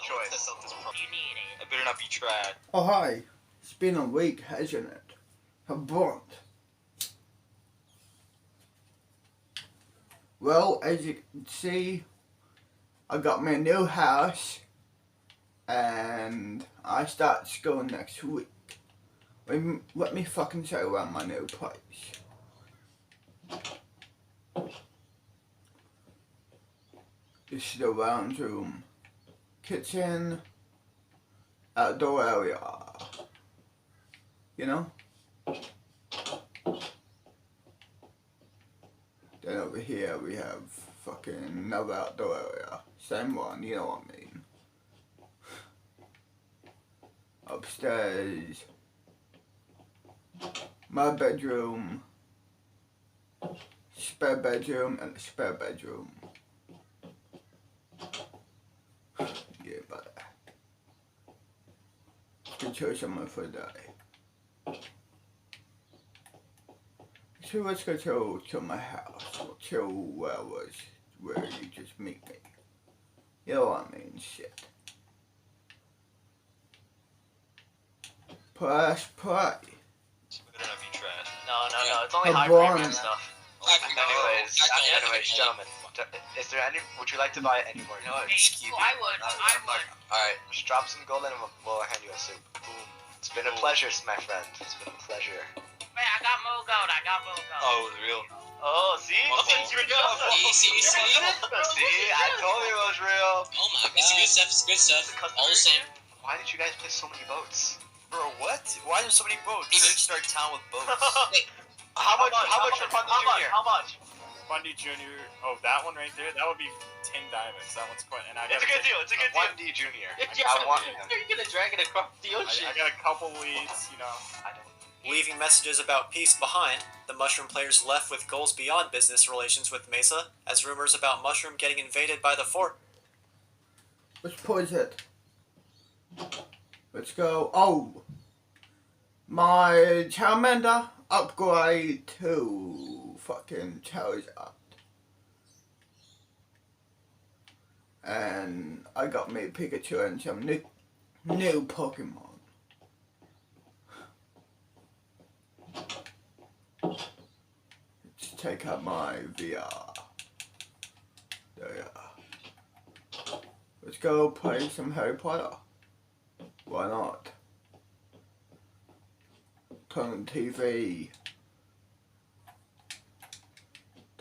choice. Test out this pro. You need it. I better not be trad. Oh hi, it's been a week, hasn't it? A month. Well, as you can see, I got my new house and I start school next week. Let me fucking show you around my new place. This is the lounge room, kitchen, outdoor area. You know? Then over here we have fucking another outdoor area. Same one, you know what I mean. Upstairs, my bedroom, spare bedroom, and a spare bedroom. Yeah, but can show someone for a day. So let's go to my house, or to where you just meet me. You know what I mean, shit. Press play. So we better not be trad. No, it's only A high barn. premium stuff. Anyways, gentlemen, is there any? Would you like to buy any more? No, Hey, excuse me. I would. Alright. Just drop some gold and we'll hand you a soup. Boom. It's been a pleasure, my friend. It's been a pleasure. Man, I got more gold. Oh, it was real. Oh, see? See? See? I told you it was real. Oh my god. It's good stuff. It's good stuff. All the same. Why did you guys play so many boats? Bro, what? Why are there so many boats? Is it- Let's start town with boats. How much for Fundy Junior? How much? Fundy Junior. Oh, that one right there. That would be 10 diamonds. That one's quite. And I It's a good deal. It's a good deal. Fundy Junior. I want him. You're gonna drag it across the ocean. I got a couple leads. You know. I don't. Leaving messages about peace behind, the Mushroom players left with goals beyond business relations with Mesa, as rumors about Mushroom getting invaded by the Fort. Let's pause it. Let's go. Oh! My Charmander upgrade to fucking Charizard. And I got me Pikachu and some new Pokemon. Let's take out my VR. There. Let's go play some Harry Potter. Why not? Turn on the TV.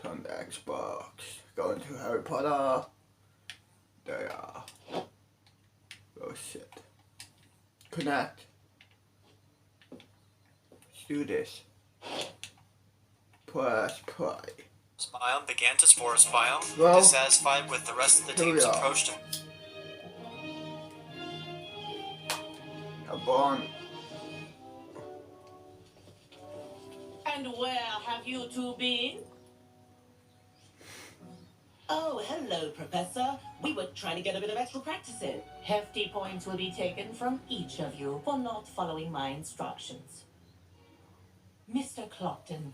Turn the Xbox. Go into Harry Potter. There. Oh shit. Connect. Let's do this. Press play. This biome, the Gantus Forest biome, Well, dissatisfied with the rest of the here we team's are. approach to A barn. And where have you two been? Oh, hello, Professor. We were trying to get a bit of extra practice in. Hefty points will be taken from each of you for not following my instructions. Mr. Clopton,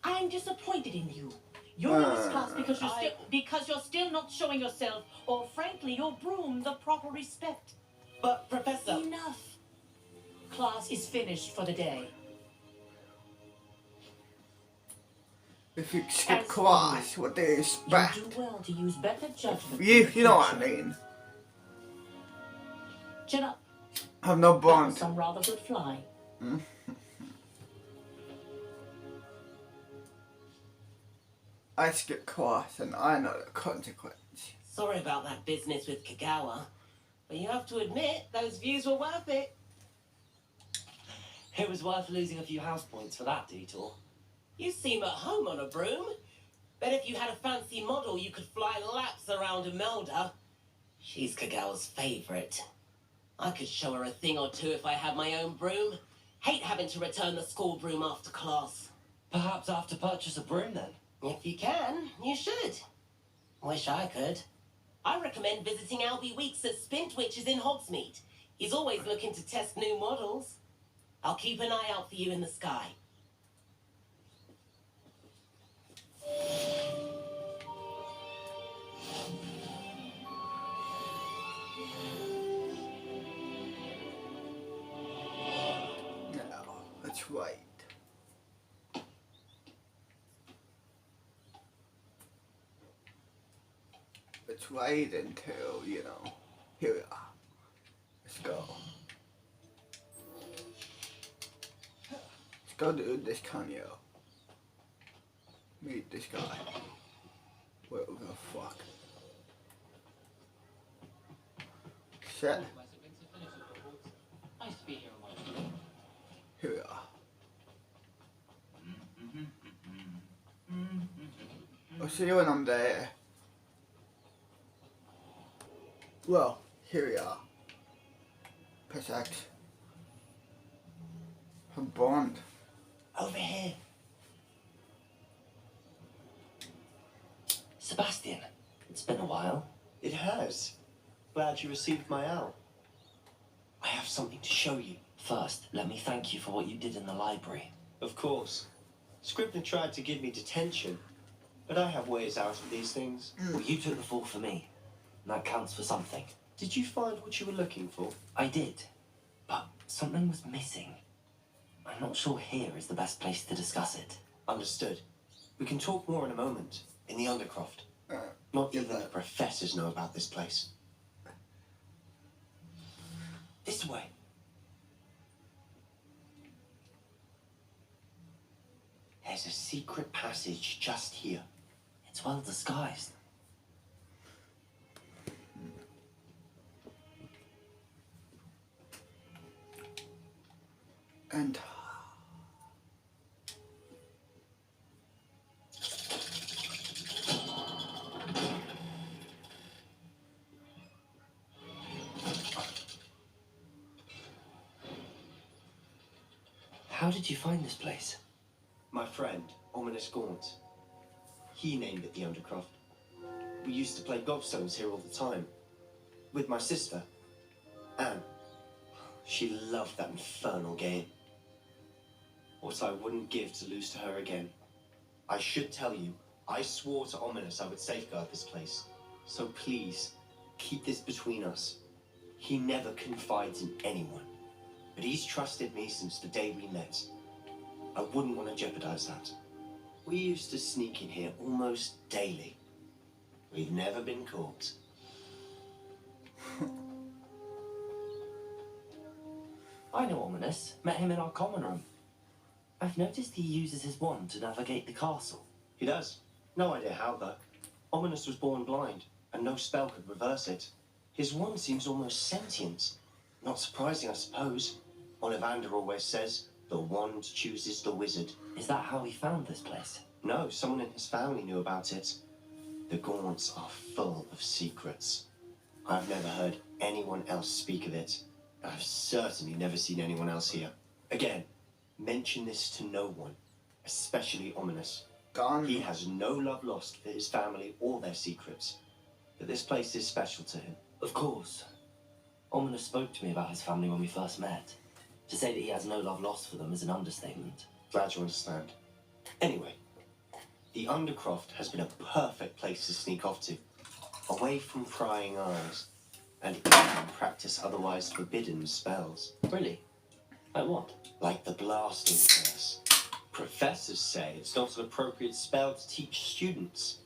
I am disappointed in you. You're in this class because you're still not showing yourself, or frankly, your broom the proper respect. But, Professor... Enough. Class is finished for the day. If you skip As class, what do you You expect? do well to use better judgment. You know what I mean. Chin up. Have no That was bond. some rather good flying. I skip class and I know the consequence. Sorry about that business with Kagawa. But you have to admit, those views were worth it. It was worth losing a few house points for that detour. You seem at home on a broom. Bet if you had a fancy model, you could fly laps around Imelda. She's Kagawa's favorite. I could show her a thing or two if I had my own broom. Hate having to return the school broom after class. Perhaps I have to purchase a broom then. If you can, you should. Wish I could. I recommend visiting Albie Weeks at Spintwitches in Hogsmeade. He's always looking to test new models. I'll keep an eye out for you in the sky. wait. Let's wait until, you know, here we are. Let's go. Let's go do this cameo. Meet this guy. What the fuck? Shit. Nice to be here on my own. Here we are. I'll see you when I'm there. Well, here we are. Press X. A Bond. Over here. Sebastian, it's been a while. It has. Glad you received my owl. I have something to show you. First, let me thank you for what you did in the library. Of course. Scribner tried to give me detention, but I have ways out of these things. Well, you took the fall for me. And that counts for something. Did you find what you were looking for? I did. But something was missing. I'm not sure here is the best place to discuss it. Understood. We can talk more in a moment. In the Undercroft. Not even the professors know about this place. This way. There's a secret passage just here. It's well disguised. And how did you find this place? My friend, Ominous Gaunt. He named it the Undercroft. We used to play gobstones here all the time. With my sister, Anne. She loved that infernal game. What I wouldn't give to lose to her again. I should tell you, I swore to Ominous I would safeguard this place. So please, keep this between us. He never confides in anyone. But he's trusted me since the day we met. I wouldn't want to jeopardize that. We used to sneak in here almost daily. We've never been caught. I know Ominous. Met him in our common room. I've noticed he uses his wand to navigate the castle. He does. No idea how, though. Ominous was born blind, and no spell could reverse it. His wand seems almost sentient. Not surprising, I suppose. Ollivander always says, the wand chooses the wizard. Is that how he found this place? No, someone in his family knew about it. The Gaunts are full of secrets. I've never heard anyone else speak of it. I've certainly never seen anyone else here. Again, mention this to no one, especially Ominous. gone. He has no love lost for his family or their secrets. But this place is special to him. Of course. Ominous spoke to me about his family when we first met. To say that he has no love lost for them is an understatement. Glad you understand. Anyway, the Undercroft has been a perfect place to sneak off to. Away from prying eyes. And even practice otherwise forbidden spells. Really? Like what? Like the blasting curse. Professors say it's not an appropriate spell to teach students.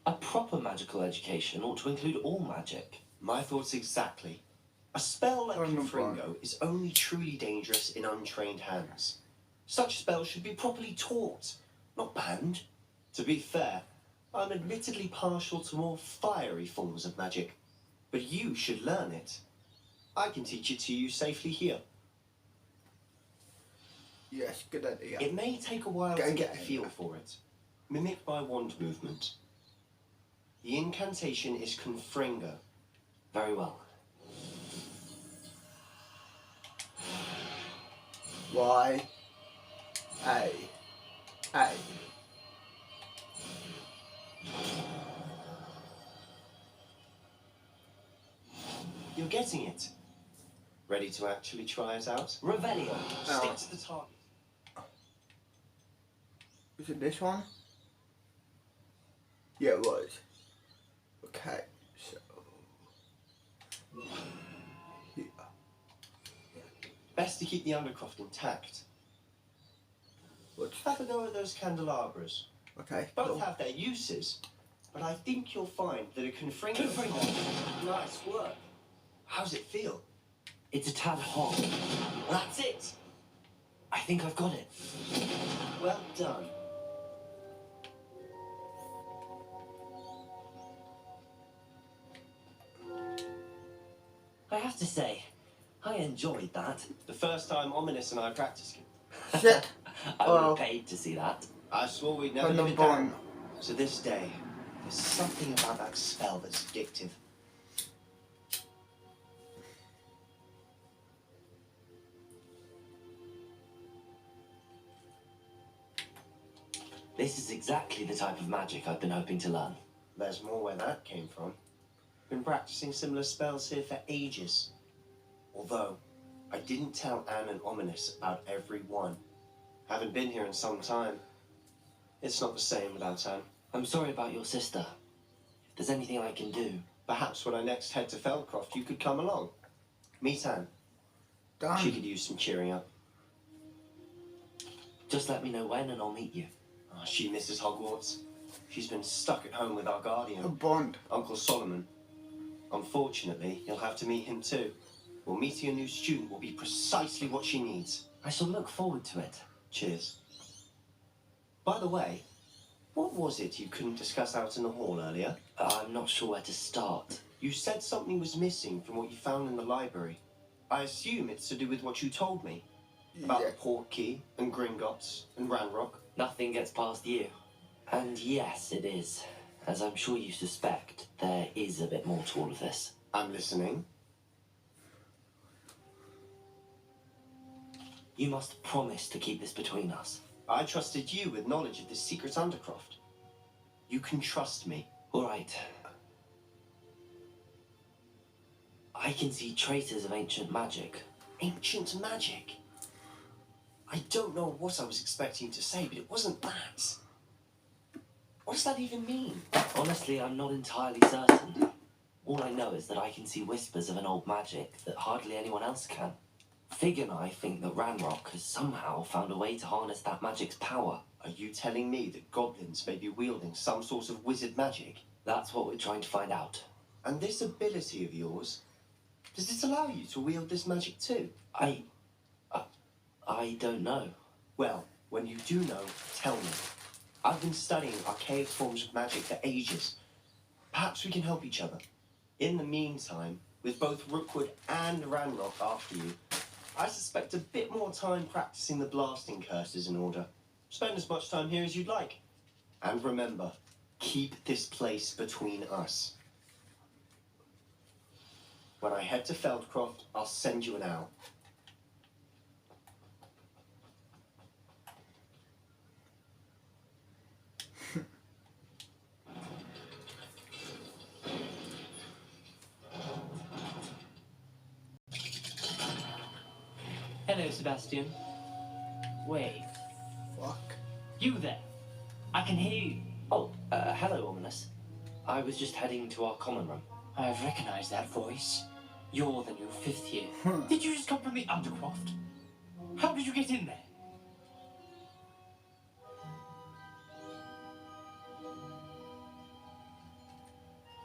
A proper magical education ought to include all magic. My thoughts exactly. A spell like Turn them Confringo is only truly dangerous in untrained hands. Such spells should be properly taught, not banned. To be fair, I'm admittedly partial to more fiery forms of magic, but you should learn it. I can teach it to you safely here. Yes, good idea. It may take a while Go to get get a it. feel for it. Mimic by wand movement. The incantation is Confringo. Very well. Y A A. You're getting it. Ready to actually try it out? Revelio. Stick to the target. Was it this one? Yeah, it was. Okay, so Best to keep the Undercroft intact. What's Have a go at those candelabras. okay? Both Cool. have their uses, but I think you'll find that a confringo... Nice work. How's it feel? It's a tad hot. That's it. I think I've got it. Well done. I have to say, I enjoyed that. The first time Ominous and I practiced it. Shit. I would Oh. have paid to see that. I swore we'd never From live the it down. bone. To this day, there's something about that spell that's addictive. This is exactly the type of magic I've been hoping to learn. There's more where that came from. Been practicing similar spells here for ages. Although, I didn't tell Anne and Ominous about every one. Haven't been here in some time. It's not the same without Anne. I'm sorry about your sister. If there's anything I can do... Perhaps when I next head to Feldcroft, you could come along. Meet Anne. Done. She could use some cheering up. Just let me know when and I'll meet you. Oh, she misses Hogwarts. She's been stuck at home with our guardian, A bond. Uncle Solomon. Unfortunately, you'll have to meet him too. Well, meeting a new student will be precisely what she needs. I shall look forward to it. Cheers. By the way, what was it you couldn't discuss out in the hall earlier? I'm not sure where to start. You said something was missing from what you found in the library. I assume it's to do with what you told me. About Yeah. the Portkey and Gringotts and Ranrock. Nothing gets past you. And yes, it is. As I'm sure you suspect, there is a bit more to all of this. I'm listening. You must promise to keep this between us. I trusted you with knowledge of this secret Undercroft. You can trust me. All right. I can see traces of ancient magic. Ancient magic? I don't know what I was expecting to say, but it wasn't that. What does that even mean? Honestly, I'm not entirely certain. All I know is that I can see whispers of an old magic that hardly anyone else can. Fig and I think that Ranrock has somehow found a way to harness that magic's power. Are you telling me that goblins may be wielding some sort of wizard magic? That's what we're trying to find out. And this ability of yours, does it allow you to wield this magic too? I don't know. Well, when you do know, tell me. I've been studying archaic forms of magic for ages. Perhaps we can help each other. In the meantime, with both Rookwood and Ranrock after you, I suspect a bit more time practicing the blasting curse is in order. Spend as much time here as you'd like. And remember, keep this place between us. When I head to Feldcroft, I'll send you an owl. Hello, Sebastian. Wait. Fuck. You there? I can hear you. Oh, hello, Ominous. I was just heading to our common room. I've recognized that voice. You're the new fifth year. Did you just come from the Undercroft? How did you get in there?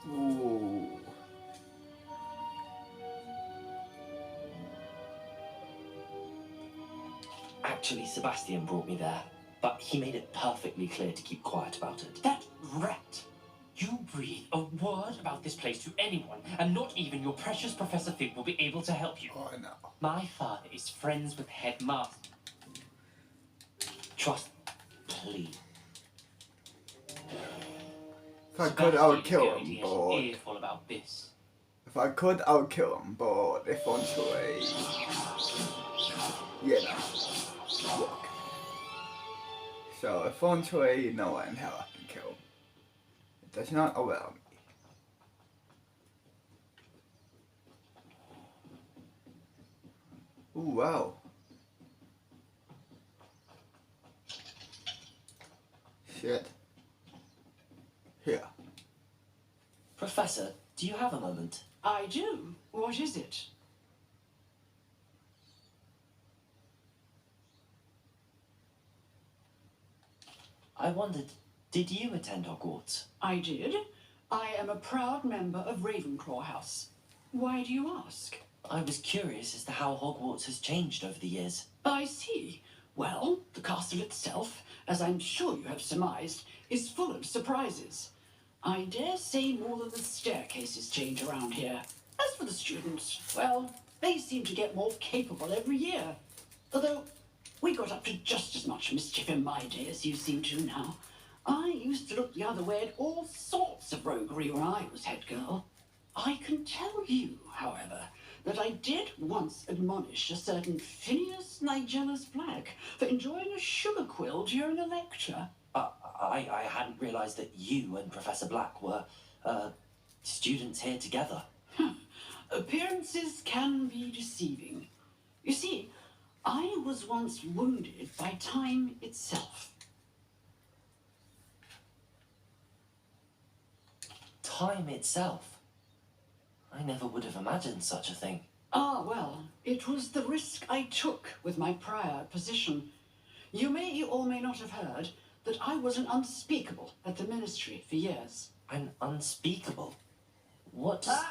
Ooh. Actually, Sebastian brought me there, but he made it perfectly clear to keep quiet about it. That rat! You breathe a word about this place to anyone, and not even your precious Professor Fig will be able to help you. Oh no. My father is friends with Headmaster. Trust, please. If I could, I would kill Sebastian him, is but earful about this. if I could, I would kill him, but if on to a, you know, look. So if on to a, no way in hell I can kill him. It does not allow me. Ooh, wow. Shit. Here. Professor, do you have a moment? I do. What is it? I wondered, did you attend Hogwarts? I did. I am a proud member of Ravenclaw House. Why do you ask? I was curious as to how Hogwarts has changed over the years. I see. Well, the castle itself, as I'm sure you have surmised, is full of surprises. I dare say more than the staircases change around here. As for the students, well, they seem to get more capable every year. Although, we got up to just as much mischief in my day as you seem to now. I used to look the other way at all sorts of roguery when I was head girl. I can tell you, however, that I did once admonish a certain Phineas Nigellus Black for enjoying a sugar quill during a lecture. I hadn't realised that you and Professor Black were, students here together. Appearances can be deceiving. You see, I was once wounded by time itself. Time itself? I never would have imagined such a thing. Ah, well, it was the risk I took with my prior position. You may or may not have heard that I was an unspeakable at the ministry for years. An unspeakable? What does...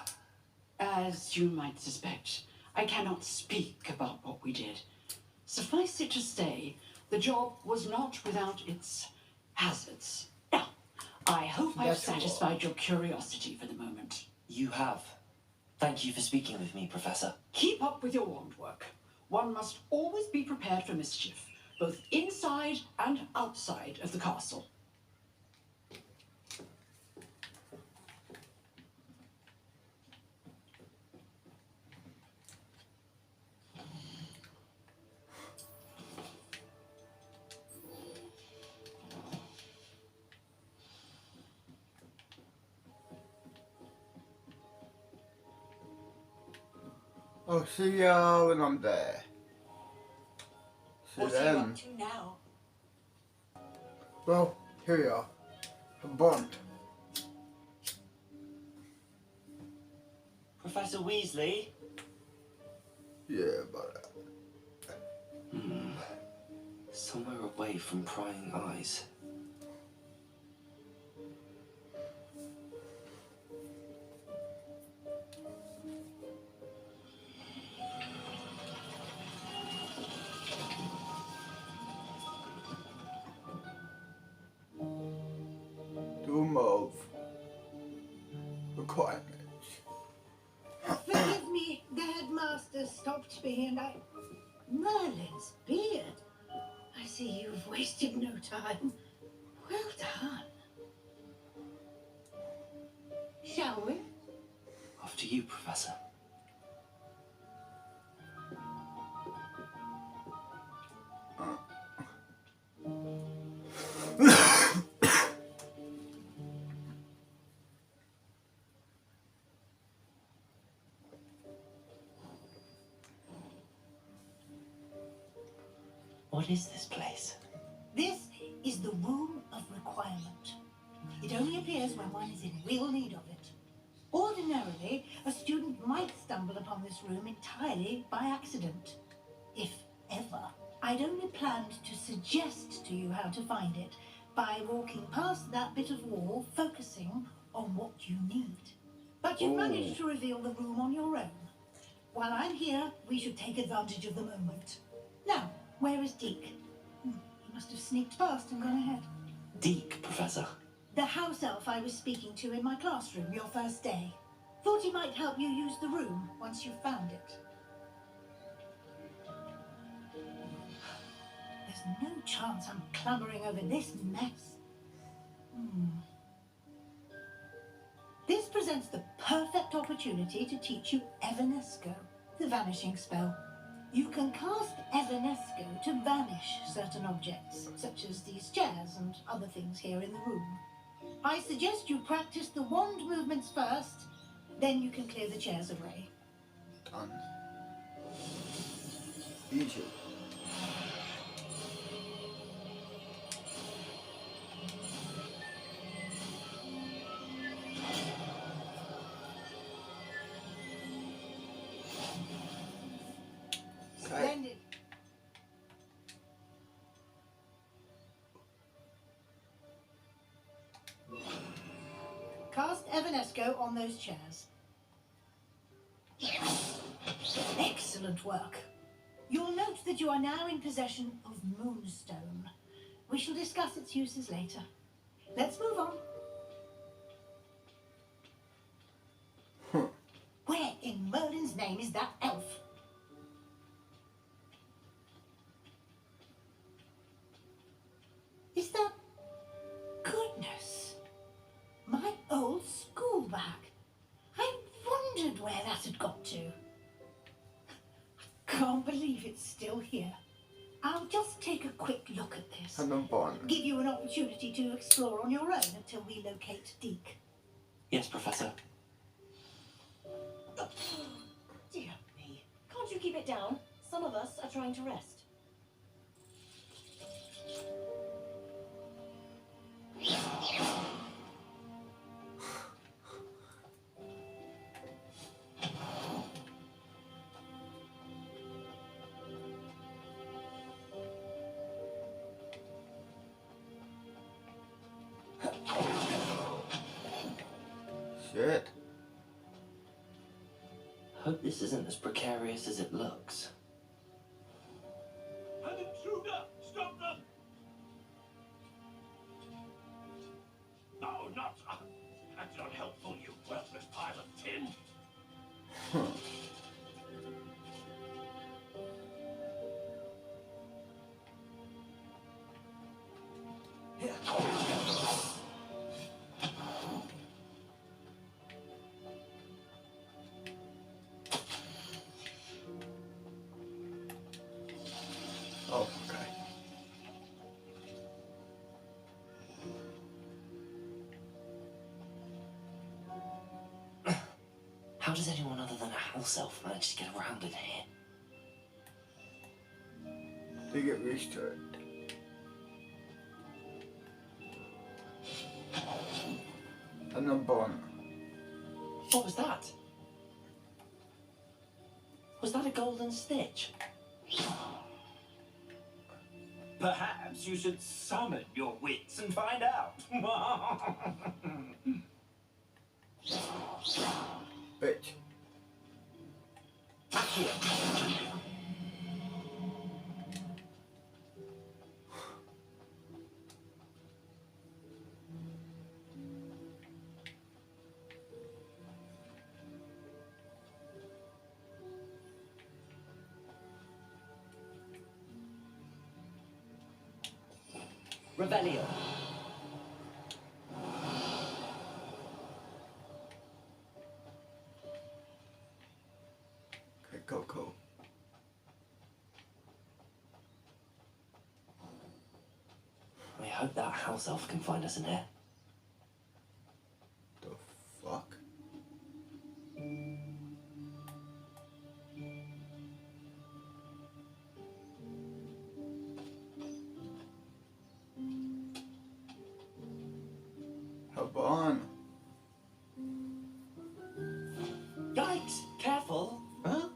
As you might suspect, I cannot speak about what we did. Suffice it to say, the job was not without its hazards. Now, I hope I've satisfied your curiosity for the moment. You have. Thank you for speaking with me, Professor. Keep up with your wand work. One must always be prepared for mischief, both inside and outside of the castle. I'll see ya when I'm there. See What are you them. up to now? Well, here we are. A bond. Professor Weasley? Yeah, but... Somewhere away from prying eyes. Doom of requirements. Forgive me, the headmaster stopped me and I... Merlin's beard. I see you've wasted no time. Well done. Shall we? After you, Professor. What is this place? This is the Room of Requirement. It only appears when one is in real need of it. Ordinarily, a student might stumble upon this room entirely by accident. If ever. I'd only planned to suggest to you how to find it by walking past that bit of wall, focusing on what you need. But you've managed to reveal the room on your own. While I'm here, we should take advantage of the moment. Now, where is Deke? He must have sneaked past and gone ahead. Deke, Professor. The house elf I was speaking to in my classroom your first day. Thought he might help you use the room once you found it. There's no chance I'm clambering over this mess. This presents the perfect opportunity to teach you Evanesco, the vanishing spell. You can cast Evanesco to vanish certain objects, such as these chairs and other things here in the room. I suggest you practice the wand movements first, then you can clear the chairs away. Done. Easy. Splendid. Evanesco on those chairs. Excellent work. You'll note that you are now in possession of Moonstone. We shall discuss its uses later. Let's move on. Where in Merlin's name is that elf? Is that... Goodness. My old school bag. I wondered where that had got to. I can't believe it's still here. I'll just take a quick look at this. Give you an opportunity to explore on your own until we locate Deke. Yes, Professor. Dear me. Can't you keep it down? Some of us are trying to rest. Shit. Hope this isn't as precarious as it looks. An intruder! Stop them! No, not... that's not helpful, you worthless pile of tin. Oh, okay. How does anyone other than a house elf manage to get around in here? They get used to it. And then Bon. What was that? Was that a golden stitch? Perhaps you should summon your wits and find out. Bitch. Back here. Revelio. Okay, go. I hope that house elf can find us in here. The fuck? Bon. Yikes! Careful! Huh?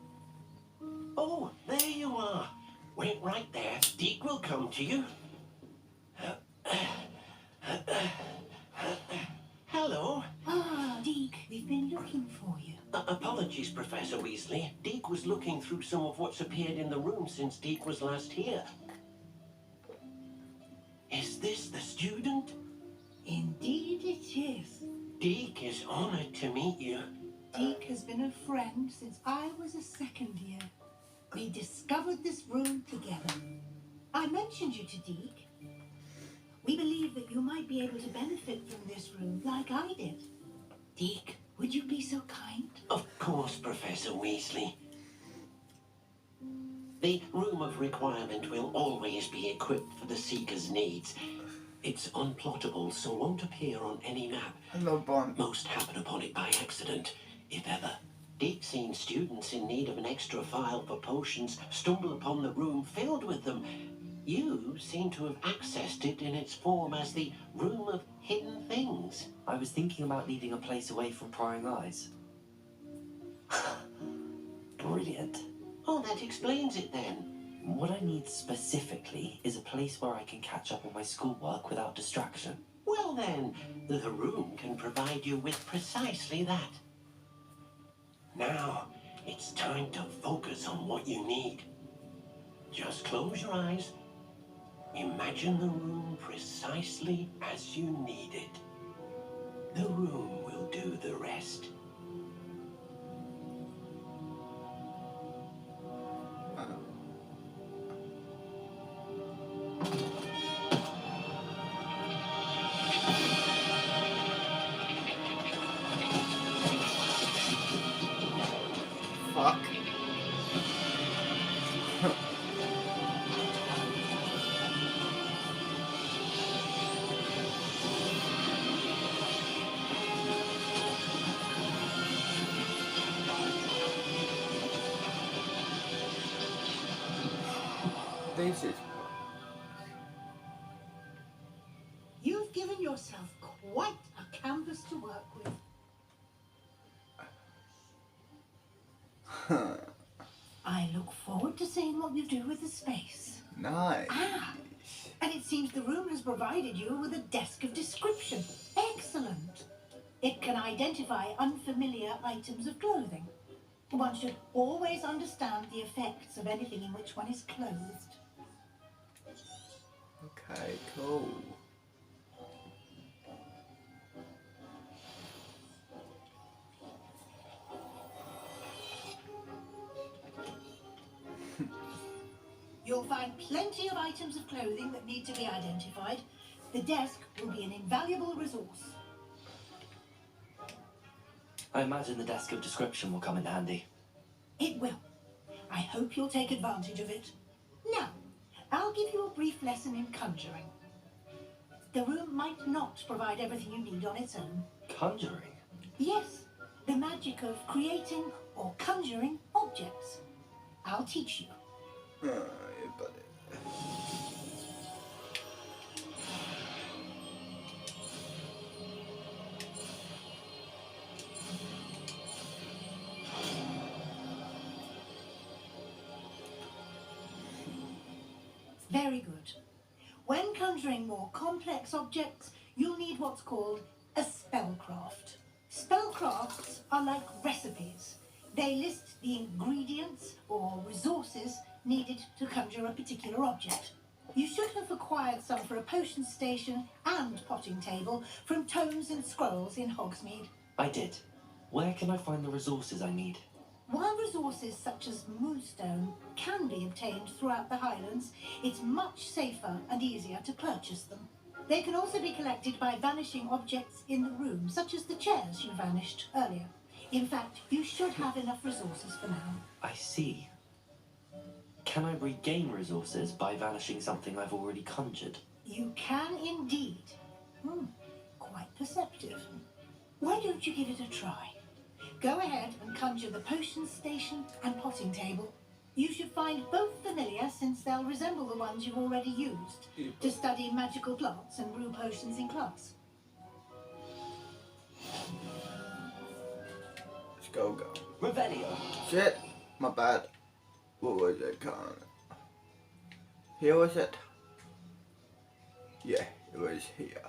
Oh, there you are. Wait right there. Deke will come to you. Hello. Ah, Deke, we've been looking for you. Apologies, Professor Weasley. Deke was looking through some of what's appeared in the room since Deke was last here. Is this the student? Indeed it is. Deke is honored to meet you. Deke has been a friend since I was a second year. We discovered this room together. I mentioned you to Deke. We believe that you might be able to benefit from this room like I did. Deke, would you be so kind? Of course, Professor Weasley. The Room of Requirement will always be equipped for the Seeker's needs. It's unplottable, so won't appear on any map. Hello, Bon. Most happen upon it by accident, if ever. Deke's seen students in need of an extra file for potions stumble upon the room filled with them. You seem to have accessed it in its form as the Room of Hidden Things. I was thinking about needing a place away from prying eyes. Brilliant. Oh, that explains it then. What I need specifically is a place where I can catch up on my schoolwork without distraction. Well, Well then, the room can provide you with precisely that. Now, it's time to focus on what you need. Just close your eyes. Imagine the room precisely as you need it. The room will do the rest. Fuck. This is... You've given yourself quite a canvas to work with. I look forward to seeing what you do with the space. Nice. Ah, and it seems the room has provided you with a desk of description. Excellent. It can identify unfamiliar items of clothing. One should always understand the effects of anything in which one is clothed. Okay, cool. You'll find plenty of items of clothing that need to be identified. The desk will be an invaluable resource. I imagine the desk of description will come in handy. It will. I hope you'll take advantage of it. Now, I'll give you a brief lesson in conjuring. The room might not provide everything you need on its own. Conjuring? Yes, the magic of creating or conjuring objects. I'll teach you. Very good. When conjuring more complex objects, you'll need what's called a spellcraft. Spellcrafts are like recipes. They list the ingredients or resources needed to conjure a particular object. You should have acquired some for a potion station and potting table from tomes and scrolls in Hogsmeade. I did. Where can I find the resources I need? While resources such as moonstone can be obtained throughout the Highlands, it's much safer and easier to purchase them. They can also be collected by vanishing objects in the room, such as the chairs you vanished earlier. In fact, you should have enough resources for now. I see. Can I regain resources by vanishing something I've already conjured? You can indeed. Quite perceptive. Why don't you give it a try? Go ahead and conjure the potion station and potting table. You should find both familiar, since they'll resemble the ones you've already used to study magical plants and brew potions in class. Let's go. Revelio. Shit, my bad. What was it called? Here was it? Yeah, it was here.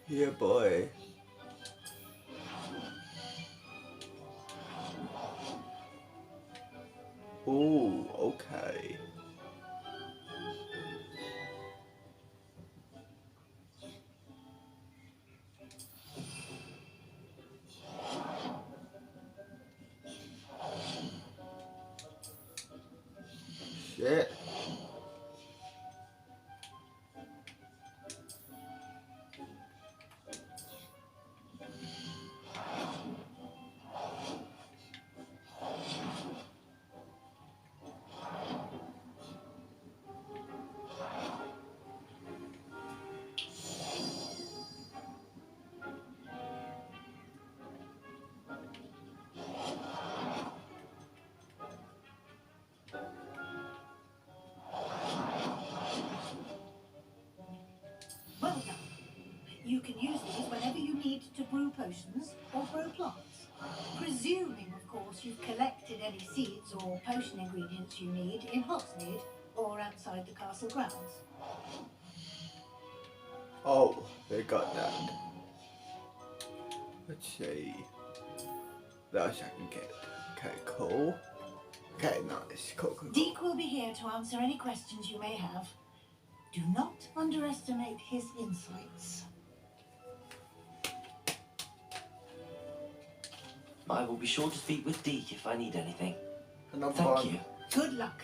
Yeah, boy. Oh, okay. Shit. Well done. You can use these whenever you need to brew potions or grow plants. Presuming, of course, you've collected collected any seeds or potion ingredients you need in Hogsmeade or outside the castle grounds. Oh, they got that. Let's see. That I can get. Okay, cool. Okay, nice. Cool, cool, cool. Deke will be here to answer any questions you may have. Do not underestimate his insights. I will be sure to speak with Deke if I need anything. And Thank you. Good luck.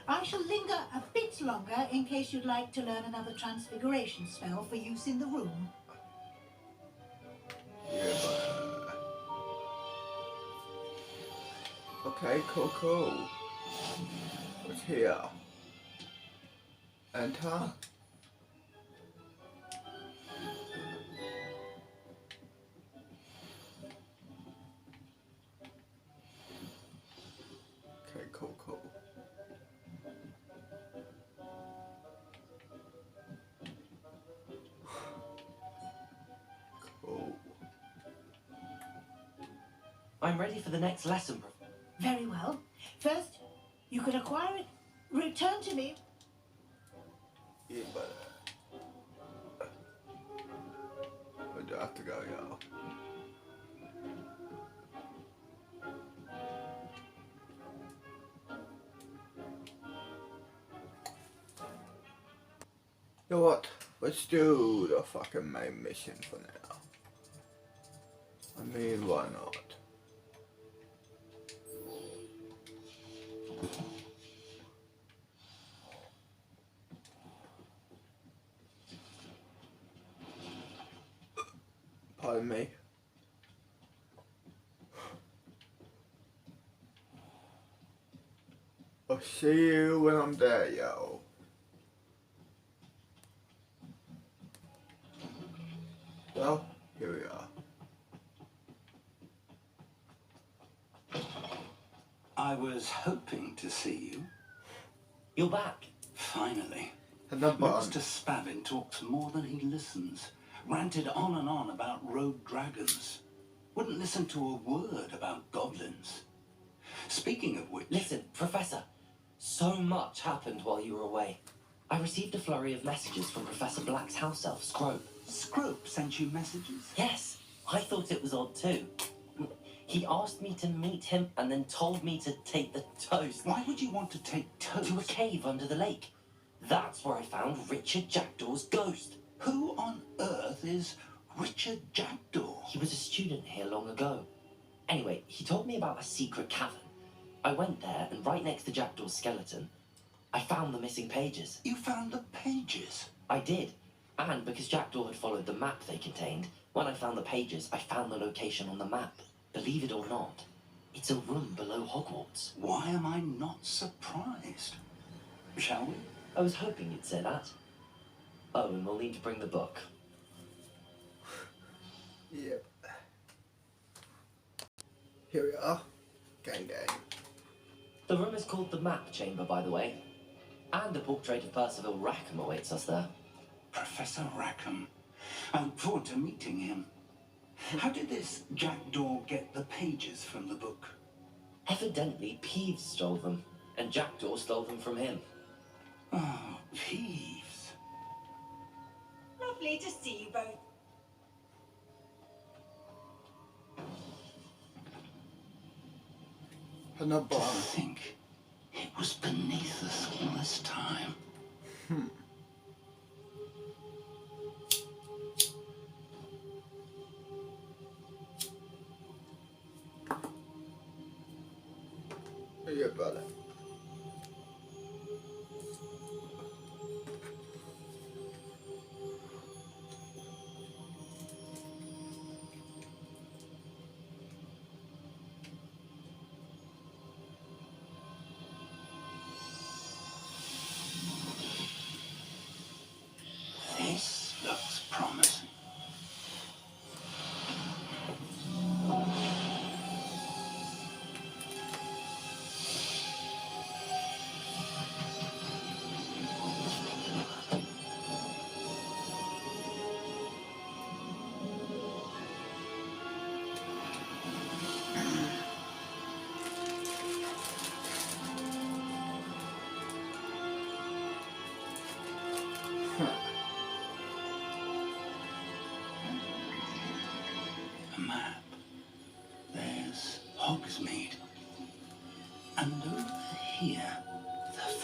I shall linger a bit longer in case you'd like to learn another transfiguration spell for use in the room. Yeah, okay, cool, cool. What's here? Enter. Okay, cool, cool. Cool. I'm ready for the next lesson. Very well. First, you could acquire it. Return to me. Yeah, but where do I have to go, y'all? You know what? Let's do the fucking main mission for now. I mean, why not? Pardon me. I'll see you when I'm there, yo. Well, here we are. I was hoping to see you. You're back. Finally. Master Spavin talks more than he listens. Ranted on and on about rogue dragons. Wouldn't listen to a word about goblins. Speaking of which... Listen, Professor. So much happened while you were away. I received a flurry of messages from Professor Black's house elf, Scrope. Scrope sent you messages? Yes. I thought it was odd too. He asked me to meet him and then told me to take the toast. Why would you want to take toast? To a cave under the lake. That's where I found Richard Jackdaw's ghost. Who on earth is Richard Jackdaw? He was a student here long ago. Anyway, he told me about a secret cavern. I went there, and right next to Jackdaw's skeleton, I found the missing pages. You found the pages? I did. And because Jackdaw had followed the map they contained, when I found the pages, I found the location on the map. Believe it or not, it's a room below Hogwarts. Why am I not surprised? Shall we? I was hoping you'd say that. Oh, and we'll need to bring the book. Yep. Here we are. Gang gang. The room is called the Map Chamber, by the way. And a portrait of Percival Rackham awaits us there. Professor Rackham. I look forward to meeting him. How did this Jackdaw get the pages from the book? Evidently, Peeves stole them, and Jackdaw stole them from him. Oh, Peeves. Lovely to see you both. To think it was beneath us all this time. Yeah, brother. This looks promising.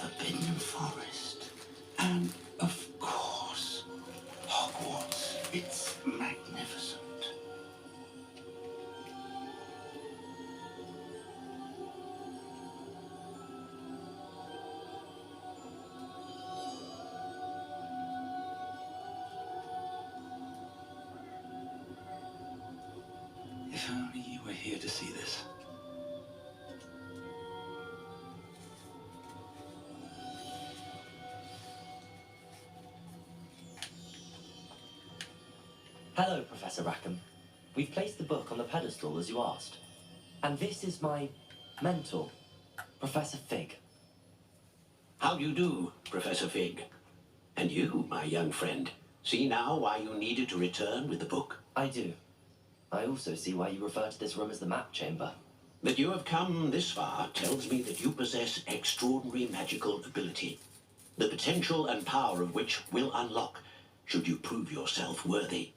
Forbidden Forest. And, of course, Hogwarts. It's magnificent. If only you were here to see this. Hello, Professor Rackham. We've placed the book on the pedestal as you asked. And this is my mentor, Professor Fig. How do you do, Professor Fig? And you, my young friend, see now why you needed to return with the book? I do. I also see why you refer to this room as the map chamber. That you have come this far tells me that you possess extraordinary magical ability, the potential and power of which will unlock should you prove yourself worthy.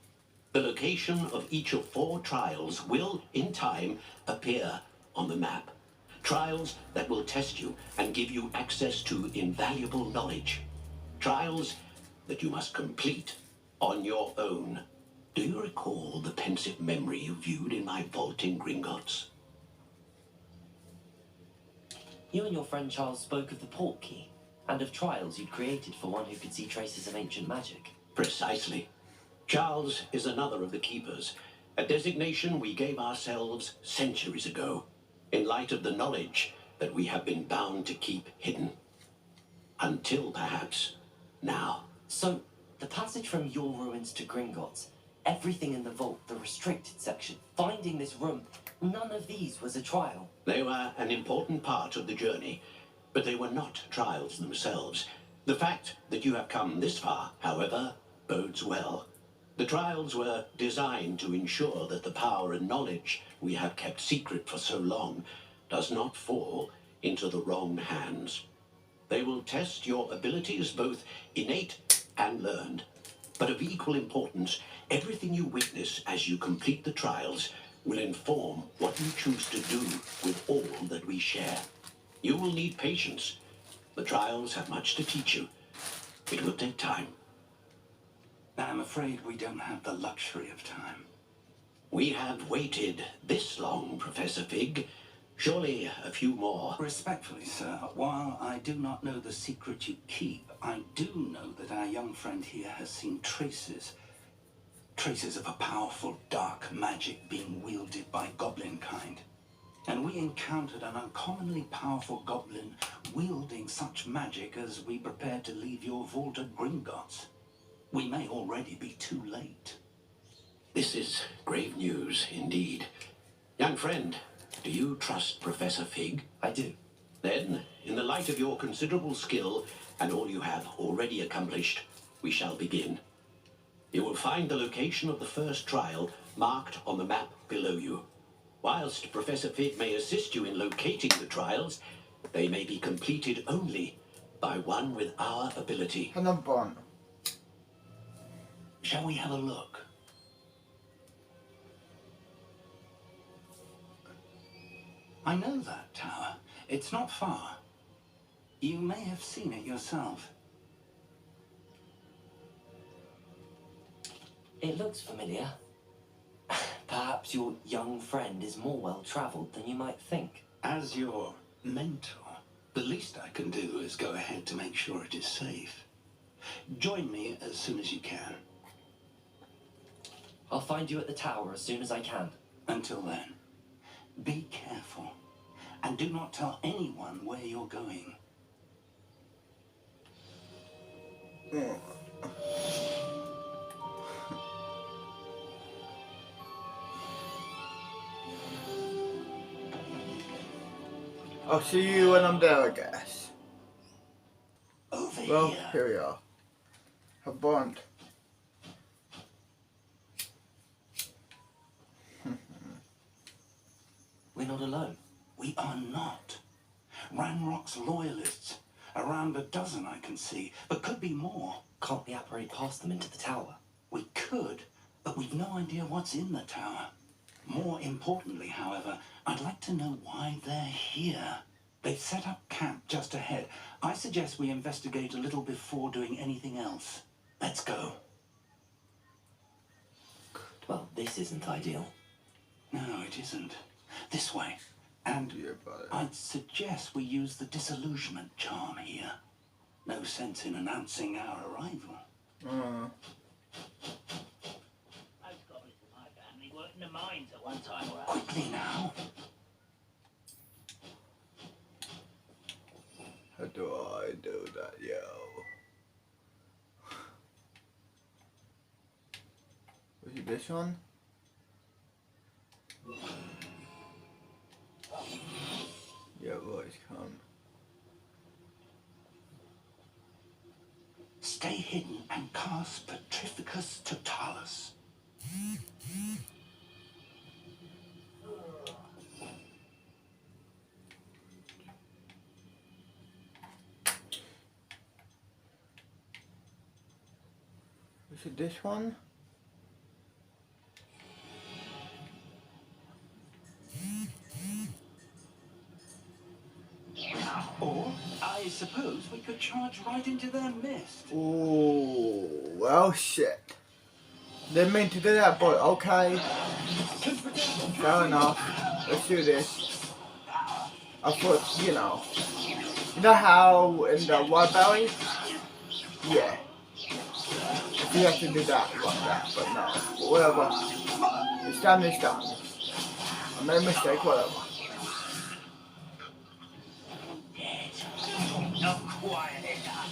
The location of each of 4 trials will, in time, appear on the map. Trials that will test you and give you access to invaluable knowledge. Trials that you must complete on your own. Do you recall the pensive memory you viewed in my vault in Gringotts? You and your friend Charles spoke of the port key, and of trials you'd created for one who could see traces of ancient magic. Precisely. Charles is another of the keepers, a designation we gave ourselves centuries ago, in light of the knowledge that we have been bound to keep hidden. Until, perhaps, now. So, the passage from your ruins to Gringotts, everything in the vault, the restricted section, finding this room, none of these was a trial. They were an important part of the journey, but they were not trials themselves. The fact that you have come this far, however, bodes well. The trials were designed to ensure that the power and knowledge we have kept secret for so long does not fall into the wrong hands. They will test your abilities, both innate and learned. But of equal importance, everything you witness as you complete the trials will inform what you choose to do with all that we share. You will need patience. The trials have much to teach you. It will take time. I'm afraid we don't have the luxury of time. We have waited this long, Professor Fig. Surely a few more. Respectfully, sir, while I do not know the secret you keep, I do know that our young friend here has seen traces of a powerful dark magic being wielded by goblin kind. And we encountered an uncommonly powerful goblin wielding such magic as we prepared to leave your vault at Gringotts. We may already be too late. This is grave news indeed. Young friend, do you trust Professor Fig? I do. Then, in the light of your considerable skill and all you have already accomplished, we shall begin. You will find the location of the first trial marked on the map below you. Whilst Professor Fig may assist you in locating the trials, they may be completed only by one with our ability. Shall we have a look? I know that tower. It's not far. You may have seen it yourself. It looks familiar. Perhaps your young friend is more well-travelled than you might think. As your mentor, the least I can do is go ahead to make sure it is safe. Join me as soon as you can. I'll find you at the tower as soon as I can. Until then, be careful. And do not tell anyone where you're going. I'll see you when I'm there, I guess. Well, here we are. A bond. We're not alone. We are not. Ranrock's loyalists. Around a dozen I can see, but could be more. Can't we apparate past them into the tower? We could, but we've no idea what's in the tower. More importantly, however, I'd like to know why they're here. They've set up camp just ahead. I suggest we investigate a little before doing anything else. Let's go. Well, this isn't ideal. No, it isn't. This way. And I'd suggest we use the disillusionment charm here. No sense in announcing our arrival. Most goblins in my family worked in the mines at one time or other. Quickly now. How do I do that, yo? Was it this one? Yeah, boys, come. Stay hidden and cast Petrificus Totalis. Was it this one? Or, I suppose we could charge right into their mist. Oh, well, shit. Didn't mean to do that, but okay. Fair enough. Let's do this. I thought, you know how in the White Belly? Yeah. You have to do that like that, but no. But whatever. It's done, it's done. I made a mistake, whatever. Not quiet enough.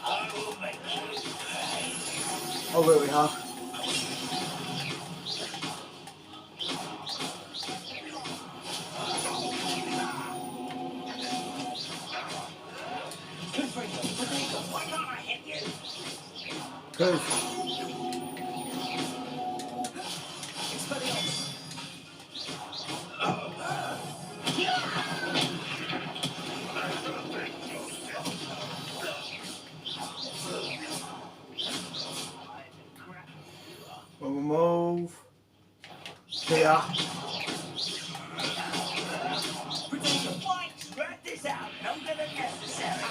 I will make you pay. Oh, really, huh? Why can't I hit you? Good. We'll move here. Why? Drag this out longer than necessary.